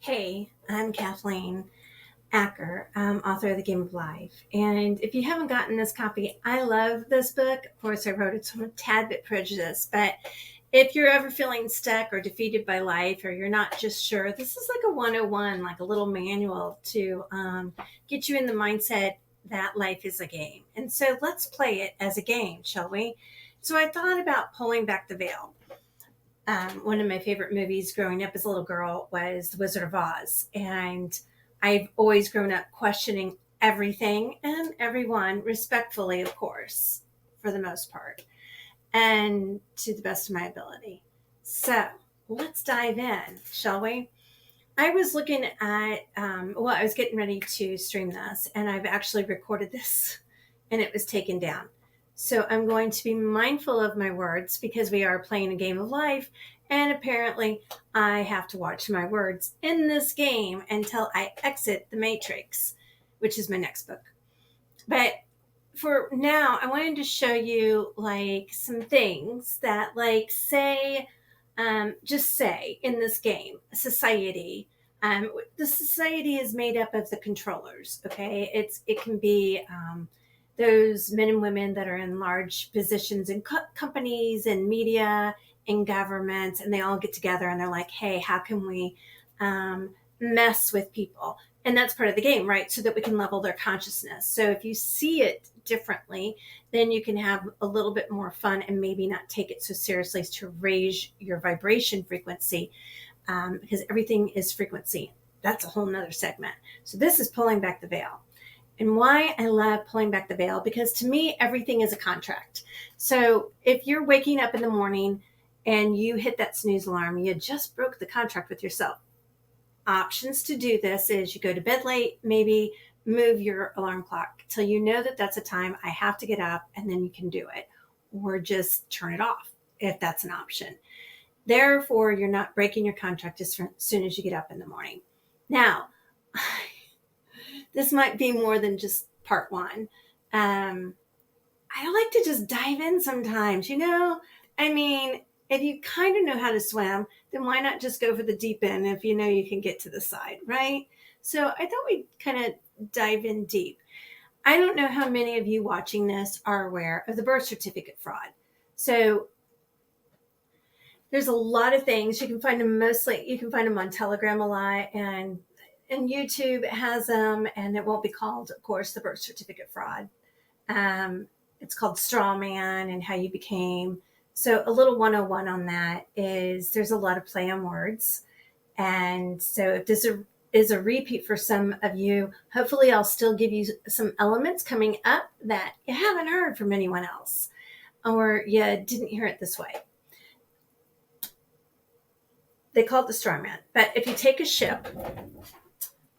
Hey, I'm Kathleen Acker, author of The Game of Life. And if you haven't gotten this copy, I love this book. Of course, I wrote it, so I'm a tad bit prejudiced. But if you're ever feeling stuck or defeated by life, or you're not just sure, this is like a 101, like a little manual to get you in the mindset that life is a game. And so let's play it as a game, shall we? So I thought about pulling back the veil. One of my favorite movies growing up as a little girl was The Wizard of Oz. And I've always grown up questioning everything and everyone, respectfully, of course, for the most part, and to the best of my ability. So let's dive in, shall we? I was looking at, I was getting ready to stream this, and I've actually recorded this, and it was taken down. So I'm going to be mindful of my words because we are playing a game of life, and apparently I have to watch my words in this game until I exit the Matrix, which is my next book. But for now, I wanted to show you like some things that, like, say, just say in this game, society. The society is made up of the controllers. Okay, it can be those men and women that are in large positions in companies and media and governments, and they all get together and they're like, "Hey, how can we mess with people?" And that's part of the game, right? So that we can level their consciousness. So if you see it differently, then you can have a little bit more fun and maybe not take it so seriously to raise your vibration frequency, because everything is frequency. That's a whole nother segment. So this is pulling back the veil. And why I love pulling back the veil, because to me, everything is a contract. So if you're waking up in the morning and you hit that snooze alarm, you just broke the contract with yourself. Options to do this is you go to bed late, maybe move your alarm clock till you know that that's a time I have to get up, and then you can do it, or just turn it off if that's an option. Therefore, you're not breaking your contract as soon as you get up in the morning. Now, this might be more than just part one. I like to just dive in sometimes, I mean, if you kind of know how to swim, then why not just go for the deep end if you know you can get to the side, right? So I thought we'd kind of dive in deep. I don't know how many of you watching this are aware of the birth certificate fraud. So there's a lot of things. You can find them on Telegram a lot, and YouTube has them, and it won't be called, of course, the birth certificate fraud. It's called straw man and how you became. So a little 101 on that is there's a lot of play on words. And so if this is a repeat for some of you, hopefully I'll still give you some elements coming up that you haven't heard from anyone else, or you didn't hear it this way. They call it the straw man. But if you take a ship,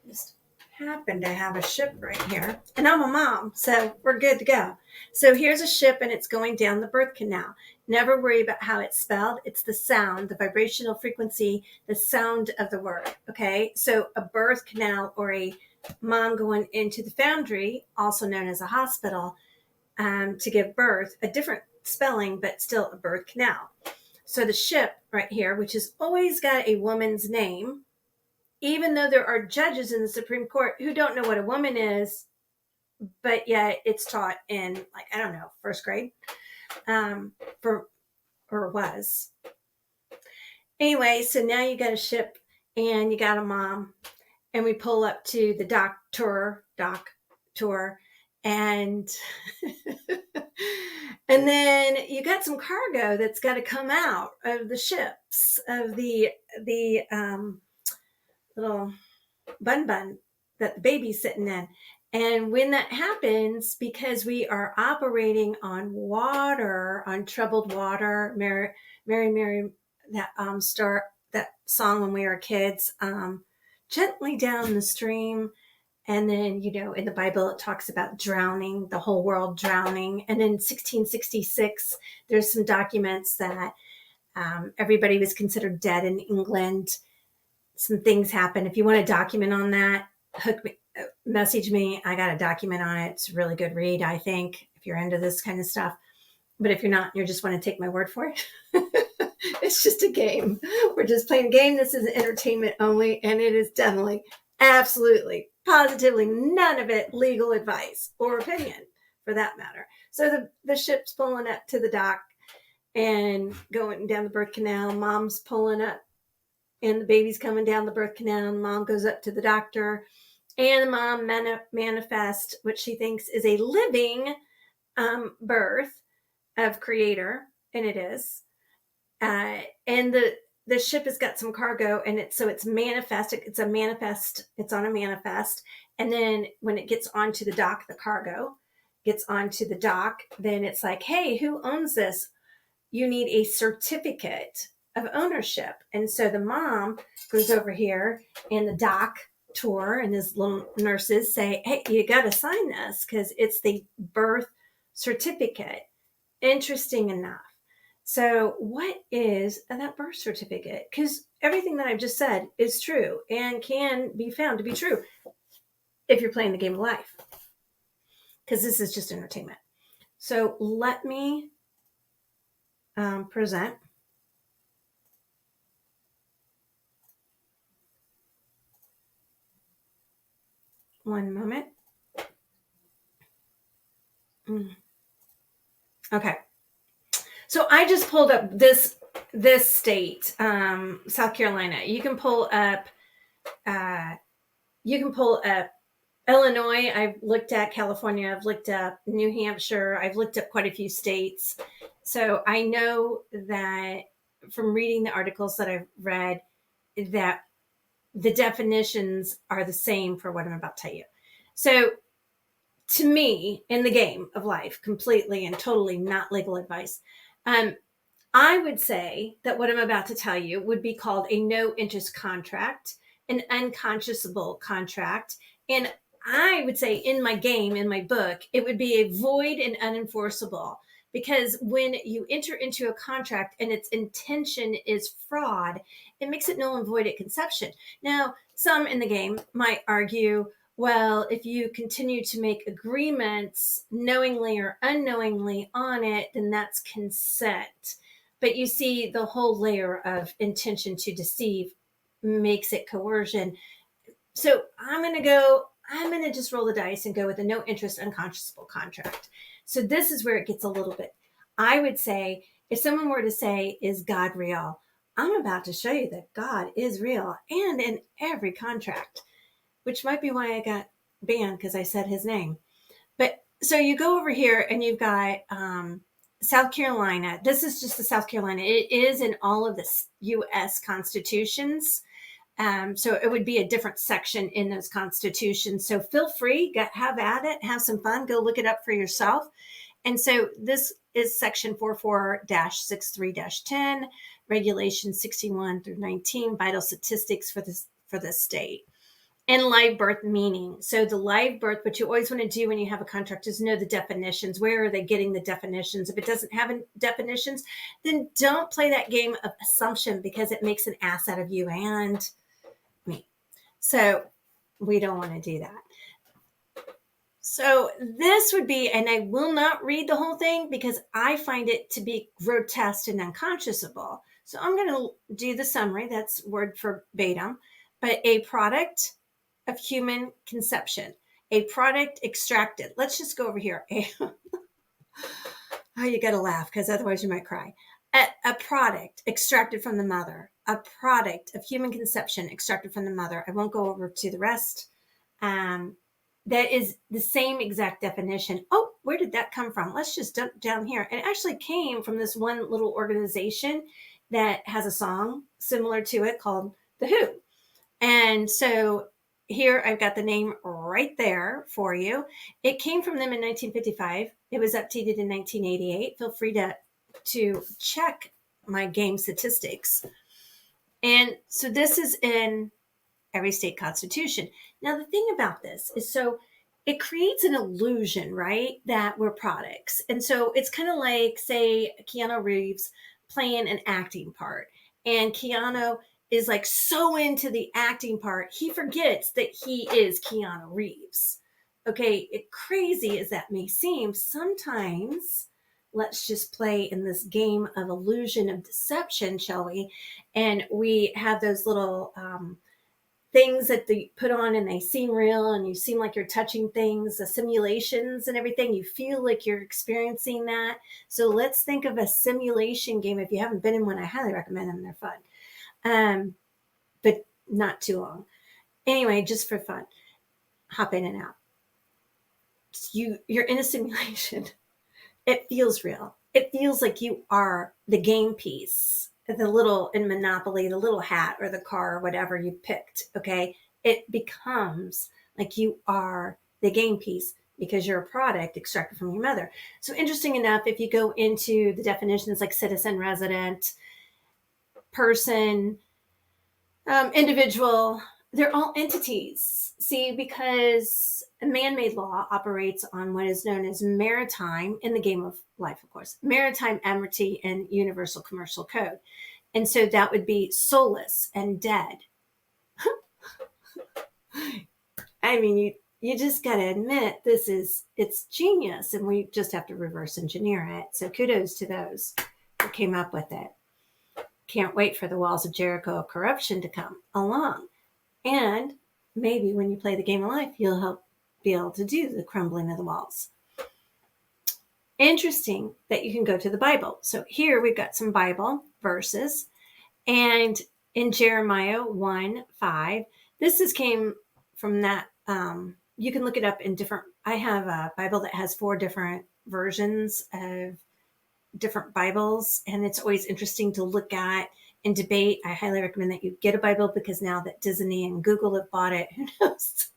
just happen to have a ship right here, and I'm a mom, so we're good to go. So here's a ship, and it's going down the birth canal. Never worry about how it's spelled. It's the sound, the vibrational frequency, the sound of the word. Okay, so a birth canal, or a mom going into the foundry, also known as a hospital, to give birth, a different spelling, but still a birth canal. So the ship right here, which has always got a woman's name, even though there are judges in the Supreme Court who don't know what a woman is, but yet it's taught in, like, I don't know, first grade, or was. Anyway, so now you got a ship and you got a mom, and we pull up to the doctor, and and then you got some cargo that's got to come out of the ships, of the little bun that the baby's sitting in. And when that happens, because we are operating on water, on troubled water, Mary, that that song when we were kids, gently down the stream. And then, in the Bible, it talks about drowning, the whole world drowning. And in 1666, there's some documents that everybody was considered dead in England. Some things happened. If you want a document on that, message me. I got a document on it. It's a really good read, I think, if you're into this kind of stuff. But if you're not, you just want to take my word for it, It's just a game. We're just playing a game. This is entertainment only, and it is definitely, absolutely, positively none of it legal advice or opinion for that matter. So the ship's pulling up to the dock and going down the birth canal. Mom's pulling up and the baby's coming down the birth canal. And mom goes up to the doctor and the mom manifests what she thinks is a living birth of creator, and it is. And the ship has got some cargo, and it's manifest. It's a manifest. It's on a manifest, and then when it gets onto the dock, the cargo gets onto the dock. Then it's like, hey, who owns this? You need a certificate of ownership. And so the mom goes over here, and the dock tour and his little nurses say, hey, you got to sign this because it's the birth certificate. Interesting enough. So what is that birth certificate? Because everything that I've just said is true and can be found to be true if you're playing the game of life, because this is just entertainment. So let me present. One moment. Okay. So I just pulled up this state, South Carolina. You can pull up Illinois. I've looked at California. I've looked up New Hampshire. I've looked up quite a few states. So I know that from reading the articles that I've read that the definitions are the same for what I'm about to tell you. So to me, in the game of life, completely and totally not legal advice, I would say that what I'm about to tell you would be called a no interest contract, an unconscionable contract. And I would say in my game, in my book, it would be a void and unenforceable, because when you enter into a contract and its intention is fraud, it makes it null and void at conception. Now, some in the game might argue, well, if you continue to make agreements knowingly or unknowingly on it, then that's consent. But you see, the whole layer of intention to deceive makes it coercion. So I'm going to just roll the dice and go with a no interest unconscionable contract. So this is where it gets a little bit, I would say, if someone were to say, is God real? I'm about to show you that God is real, and in every contract, which might be why I got banned, because I said his name. But so you go over here and you've got South Carolina. This is just the South Carolina. It is in all of the U.S. constitutions. So it would be a different section in those constitutions. So feel free, have at it, have some fun, go look it up for yourself. And so this is section 44-63-10, regulation 61 through 19, vital statistics for this state. And live birth meaning. So the live birth, what you always want to do when you have a contract is know the definitions. Where are they getting the definitions? If it doesn't have definitions, then don't play that game of assumption, because it makes an ass out of you and me. So we don't want to do that. So this would be, and I will not read the whole thing because I find it to be grotesque and unconscionable. So I'm going to do the summary. That's word verbatim. But a product of human conception, a product extracted. Let's just go over here. Oh, you got to laugh because otherwise you might cry. A product extracted from the mother, a product of human conception extracted from the mother. I won't go over to the rest. That is the same exact definition. Oh, where did that come from? Let's just dump down here. It actually came from this one little organization that has a song similar to it called The Who. And so here I've got the name right there for you. It came from them in 1955. It was updated in 1988. Feel free to check my game statistics. And so this is in every state constitution. Now, the thing about this is, so it creates an illusion, right, that we're products. And so it's kind of like, say, Keanu Reeves playing an acting part. And Keanu is like so into the acting part, he forgets that he is Keanu Reeves. Okay, crazy as that may seem, sometimes let's just play in this game of illusion of deception, shall we? And we have those little things that they put on and they seem real and you seem like you're touching things, the simulations and everything. You feel like you're experiencing that. So let's think of a simulation game. If you haven't been in one, I highly recommend them. They're fun, but not too long. Anyway, just for fun, hop in and out. You're in a simulation. It feels real. It feels like you are the game piece, the little in Monopoly, the little hat or the car or whatever you picked. Okay. It becomes like you are the game piece because you're a product extracted from your mother. So interesting enough, if you go into the definitions like citizen, resident, person, individual, they're all entities. See, because man-made law operates on what is known as maritime, in the game of life, of course, maritime amity and universal commercial code. And so that would be soulless and dead. I mean, you just got to admit it's genius, and we just have to reverse engineer it. So kudos to those who came up with it. Can't wait for the walls of Jericho of corruption to come along. And maybe when you play the game of life, you'll help be able to do the crumbling of the walls. Interesting that you can go to the Bible. So here we've got some Bible verses. And in Jeremiah 1:5, came from that. You can look it up in different. I have a Bible that has 4 different versions of different Bibles, and it's always interesting to look at and debate. I highly recommend that you get a Bible, because now that Disney and Google have bought it, who knows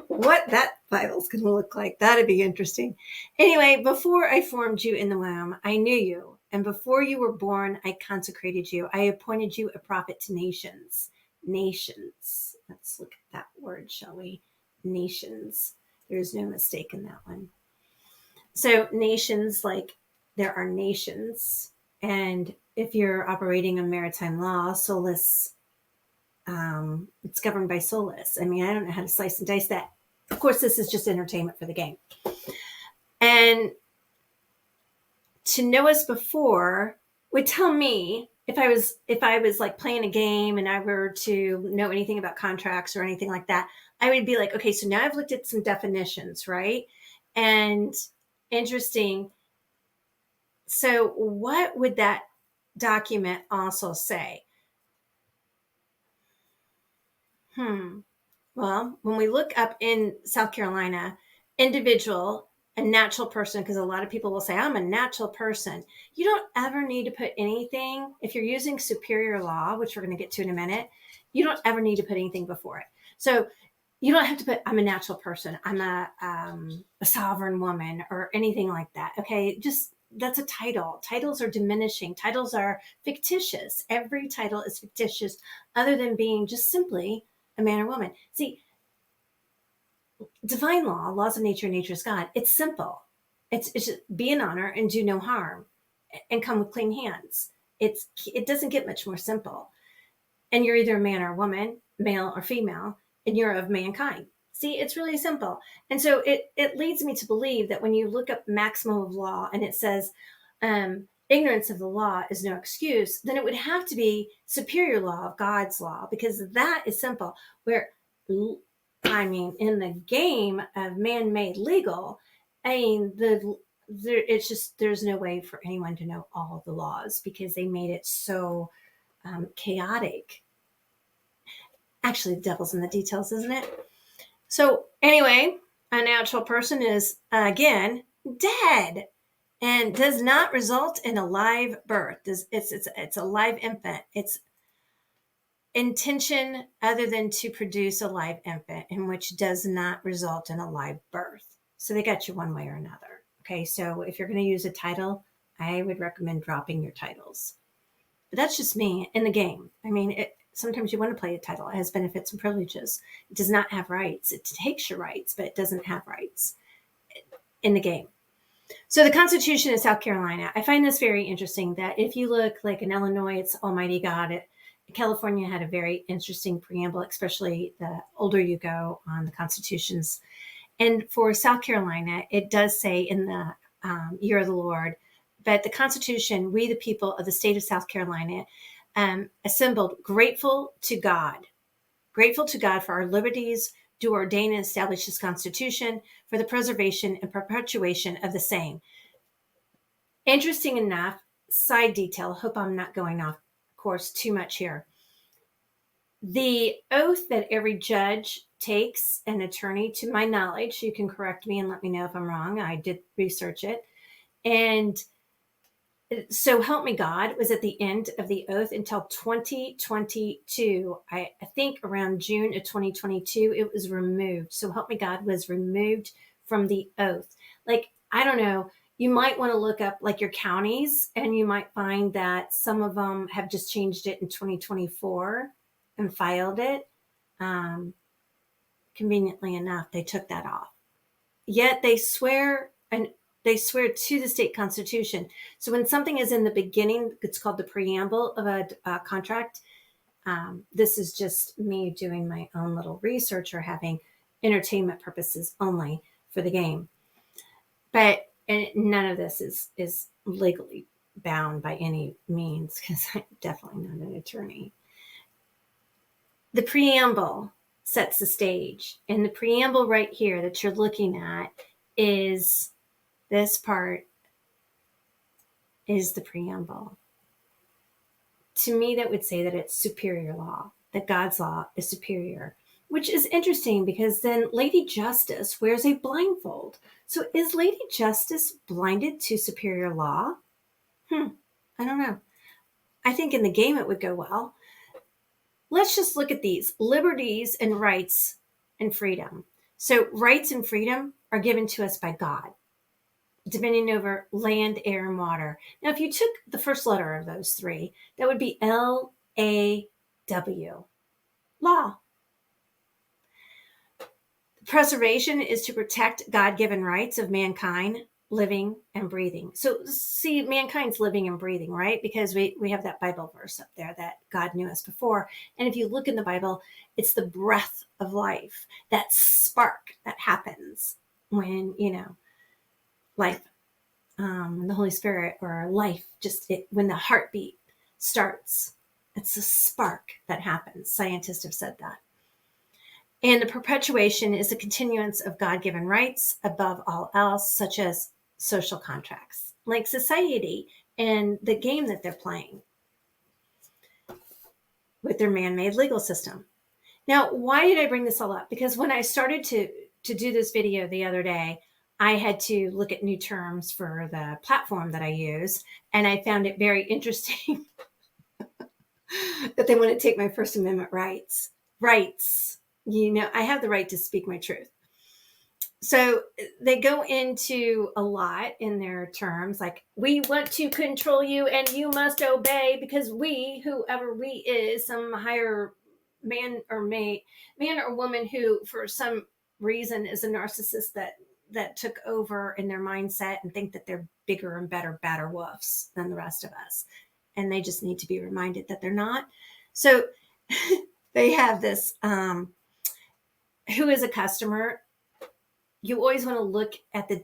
what that Bible's going to look like. That'd be interesting. Anyway, before I formed you in the womb, I knew you. And before you were born, I consecrated you. I appointed you a prophet to nations. Nations. Let's look at that word, shall we? Nations. There's no mistake in that one. So nations, like there are nations. And if you're operating on maritime law, solus, it's governed by solus. I mean, I don't know how to slice and dice that. Of course, this is just entertainment for the game. And to know us before would tell me, if I was like playing a game and I were to know anything about contracts or anything like that, I would be like, okay, so now I've looked at some definitions, right? And interesting. So what would that document also say? Well, when we look up in South Carolina, individual, a natural person, because a lot of people will say, I'm a natural person. You don't ever need to put anything, if you're using superior law, which we're going to get to in a minute, you don't ever need to put anything before it. So you don't have to put, I'm a natural person, I'm a sovereign woman, or anything like that. Okay, just that's a title. Titles are diminishing. Titles are fictitious. Every title is fictitious, other than being just simply a man or woman. See, divine law, laws of nature, nature's God, it's simple. It's just be in honor and do no harm and come with clean hands. It doesn't get much more simple. And you're either a man or a woman, male or female, and you're of mankind. See, it's really simple. And so it leads me to believe that when you look up maximum of law and it says ignorance of the law is no excuse, then it would have to be superior law of God's law, because that is simple. Where, I mean, in the game of man-made legal, I mean, it's just, there's no way for anyone to know all the laws, because they made it so chaotic. Actually, the devil's in the details, isn't it? So anyway, a natural person is, again, dead and does not result in a live birth. It's a live infant. It's intention other than to produce a live infant, in which does not result in a live birth. So they got you one way or another. Okay, so if you're going to use a title, I would recommend dropping your titles. But that's just me in the game. I mean, sometimes you want to play a title. It has benefits and privileges. It does not have rights. It takes your rights, but it doesn't have rights in the game. So the Constitution of South Carolina, I find this very interesting, that if you look like in Illinois, it's Almighty God. California had a very interesting preamble, especially the older you go on the constitutions. And for South Carolina, it does say in the year of the Lord. But the Constitution, we the people of the state of South Carolina, assembled grateful to God for our liberties, do ordain and establish this Constitution for the preservation and perpetuation of the same. Interesting enough, side detail, hope I'm not going off course too much here. The oath that every judge takes, an attorney, to my knowledge, you can correct me and let me know if I'm wrong. I did research it. And so help me God was at the end of the oath until 2022. I think around June of 2022, it was removed. So help me God was removed from the oath. Like, I don't know, you might want to look up like your counties and you might find that some of them have just changed it in 2024 and filed it. Conveniently enough, they took that off. Yet they swear to the state constitution. So when something is in the beginning, it's called the preamble of a contract. This is just me doing my own little research or having entertainment purposes only for the game. But none of this is legally bound by any means because I'm definitely not an attorney. The preamble sets the stage. And the preamble right here that you're looking at is this part is the preamble. To me, that would say that it's superior law, that God's law is superior, which is interesting because then Lady Justice wears a blindfold. So is Lady Justice blinded to superior law? I don't know. I think in the game it would go well. Let's just look at these liberties and rights and freedom. So rights and freedom are given to us by God, dominion over land, air, and water. Now, if you took the first letter of those three, that would be L-A-W, law. Preservation is to protect God-given rights of mankind, living and breathing. So see, mankind's living and breathing, right? Because we have that Bible verse up there that God knew us before. And if you look in the Bible, it's the breath of life, that spark that happens when, life, the Holy Spirit or life, when the heartbeat starts, it's a spark that happens. Scientists have said that. And the perpetuation is a continuance of God-given rights above all else, such as social contracts, like society and the game that they're playing with their man-made legal system. Now, why did I bring this all up? Because when I started to do this video the other day, I had to look at new terms for the platform that I use, and I found it very interesting that they want to take my First Amendment rights. I have the right to speak my truth. So they go into a lot in their terms, like, we want to control you and you must obey because whoever we is, some higher man or woman who for some reason is a narcissist that took over in their mindset and think that they're bigger and better, badder wolves than the rest of us. And they just need to be reminded that they're not. So they have this, who is a customer. You always want to look at the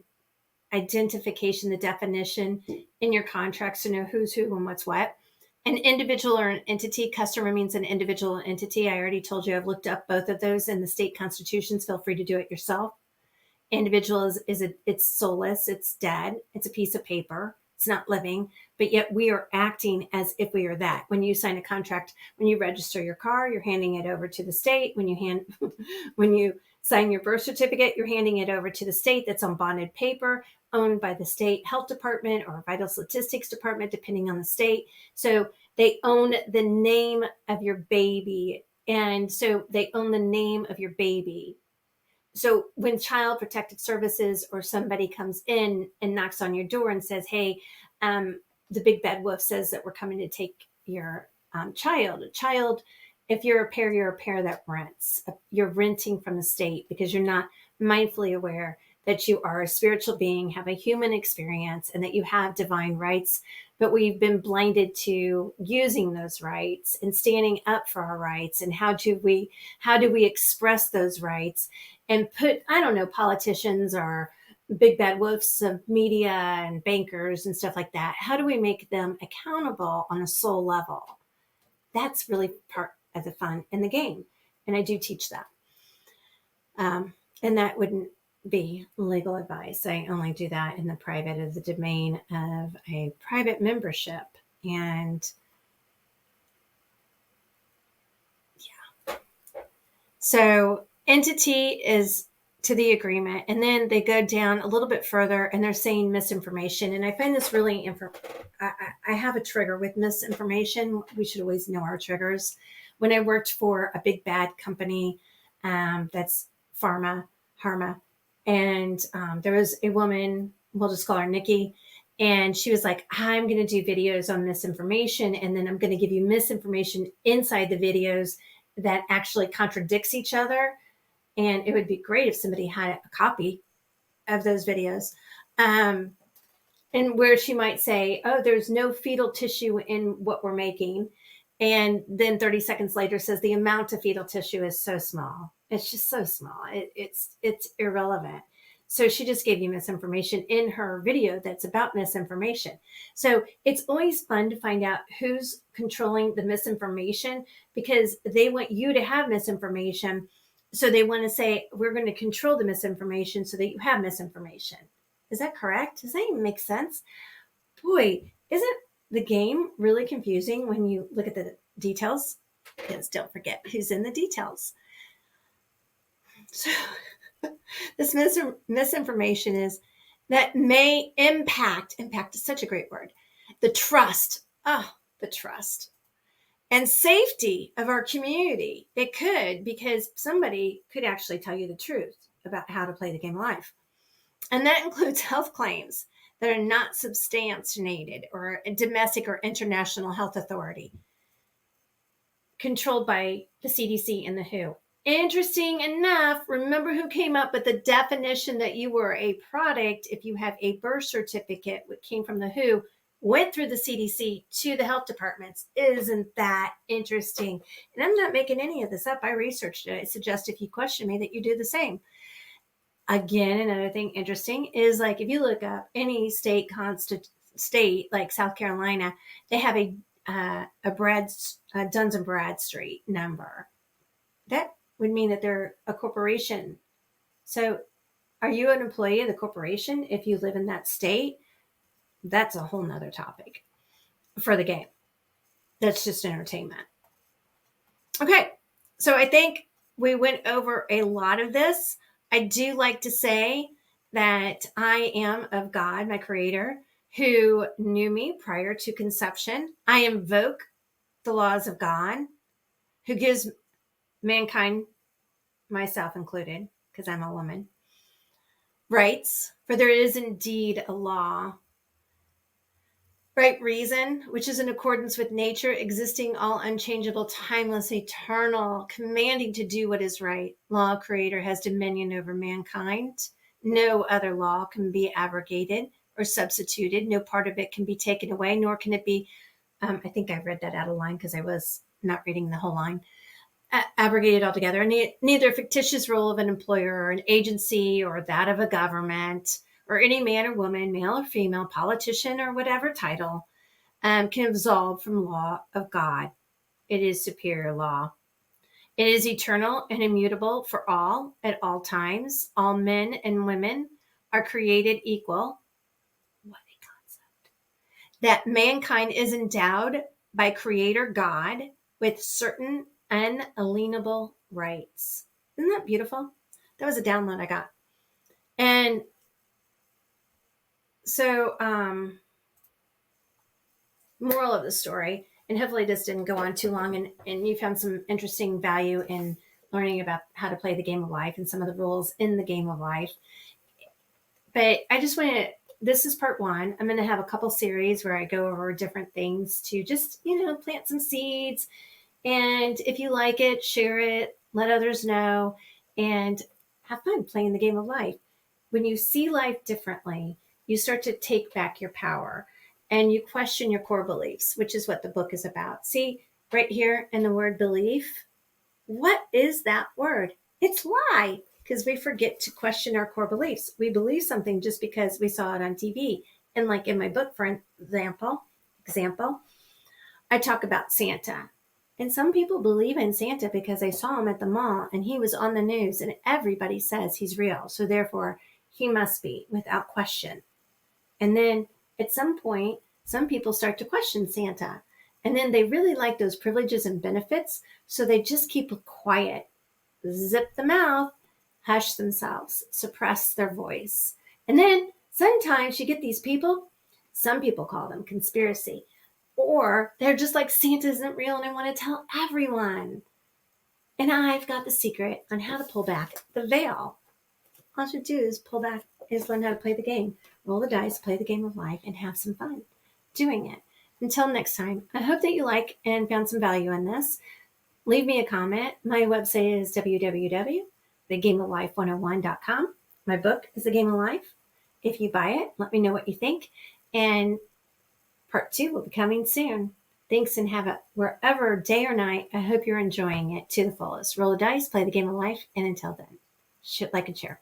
identification, the definition in your contracts to know who's who and what's what. An individual or an entity. Customer means an individual or entity. I already told you I've looked up both of those in the state constitutions. Feel free to do it yourself. Individual it's soulless, it's dead, it's a piece of paper, it's not living, but yet we are acting as if we are that. When you sign a contract, when you register your car, you're handing it over to the state. When you sign your birth certificate, you're handing it over to the state. That's on bonded paper, owned by the state health department or vital statistics department, depending on the state. So they own the name of your baby. And so they own the name of your baby. So when Child Protective Services or somebody comes in and knocks on your door and says, hey, the big bad wolf says that we're coming to take your child. If you're a pair that rents. You're renting from the state because you're not mindfully aware that you are a spiritual being, have a human experience, and that you have divine rights. But we've been blinded to using those rights and standing up for our rights. And how do we express those rights and put, politicians or big bad wolves of media and bankers and stuff like that. How do we make them accountable on a soul level? That's really part of the fun in the game. And I do teach that. And that wouldn't be legal advice. I only do that in the private of the domain of a private membership. And yeah. So entity is to the agreement. And then they go down a little bit further and they're saying misinformation. And I find this really, I have a trigger with misinformation. We should always know our triggers. When I worked for a big bad company that's Harma, and there was a woman, we'll just call her Nikki, and she was like, I'm going to do videos on misinformation, and then I'm going to give you misinformation inside the videos that actually contradicts each other. And it would be great if somebody had a copy of those videos. And where she might say, oh, there's no fetal tissue in what we're making. And then 30 seconds later says the amount of fetal tissue is so small. It's just so small. It's irrelevant. So she just gave you misinformation in her video that's about misinformation. So it's always fun to find out who's controlling the misinformation, because they want you to have misinformation. So they want to say, we're going to control the misinformation so that you have misinformation. Is that correct? Does that even make sense? Boy, isn't the game really confusing when you look at the details? Because don't forget who's in the details. So this misinformation is that may impact is such a great word, the trust, the trust and safety of our community. It could, because somebody could actually tell you the truth about how to play the game of life. And that includes health claims that are not substantiated, or a domestic or international health authority controlled by the CDC and the WHO. Interesting enough, remember who came up with the definition that you were a product if you have a birth certificate, which came from the WHO, went through the CDC to the health departments. Isn't that interesting? And I'm not making any of this up. I researched it. I suggest if you question me that you do the same. Again, another thing interesting is, like, if you look up any state like South Carolina, they have a Duns and Bradstreet number. That would mean that they're a corporation. So are you an employee of the corporation if you live in that state? That's a whole nother topic for the game. That's just entertainment. Okay, so I think we went over a lot of this. I do like to say that I am of God, my creator, who knew me prior to conception. I invoke the laws of God, who gives mankind, myself included, because I'm a woman, rights, for there is indeed a law. Right reason, which is in accordance with nature, existing, all unchangeable, timeless, eternal, commanding to do what is right. Law creator has dominion over mankind. No other law can be abrogated or substituted. No part of it can be taken away, nor can it be, I think I read that out of line because I was not reading the whole line, abrogated altogether. Neither fictitious role of an employer or an agency or that of a government, or any man or woman, male or female, politician or whatever title, can absolve from law of God. It is superior law. It is eternal and immutable for all at all times. All men and women are created equal. What a concept. That mankind is endowed by Creator God with certain unalienable rights. Isn't that beautiful? That was a download I got. And so, moral of the story, and hopefully this didn't go on too long, and you found some interesting value in learning about how to play the game of life and some of the rules in the game of life. But I just want to, this is part one. I'm going to have a couple series where I go over different things to just, plant some seeds. And if you like it, share it, let others know, and have fun playing the game of life. When you see life differently, you start to take back your power and you question your core beliefs, which is what the book is about. See, right here in the word belief, what is that word? It's lie. because we forget to question our core beliefs. We believe something just because we saw it on TV. And like in my book, for example, I talk about Santa. And some people believe in Santa because they saw him at the mall and he was on the news and everybody says he's real. So therefore, he must be without question. And then at some point, some people start to question Santa. And then they really like those privileges and benefits. So they just keep quiet, zip the mouth, hush themselves, suppress their voice. And then sometimes you get these people, some people call them conspiracy, or they're just like, Santa isn't real and I want to tell everyone. And I've got the secret on how to pull back the veil. All you do is learn how to play the game. Roll the dice, play the game of life, and have some fun doing it. Until next time, I hope that you like and found some value in this. Leave me a comment. My website is www.thegameoflife101.com. My book is The Game of Life. If you buy it, let me know what you think. And part 2 will be coming soon. Thanks, and have it wherever, day or night. I hope you're enjoying it to the fullest. Roll the dice, play the game of life, and until then, like and share.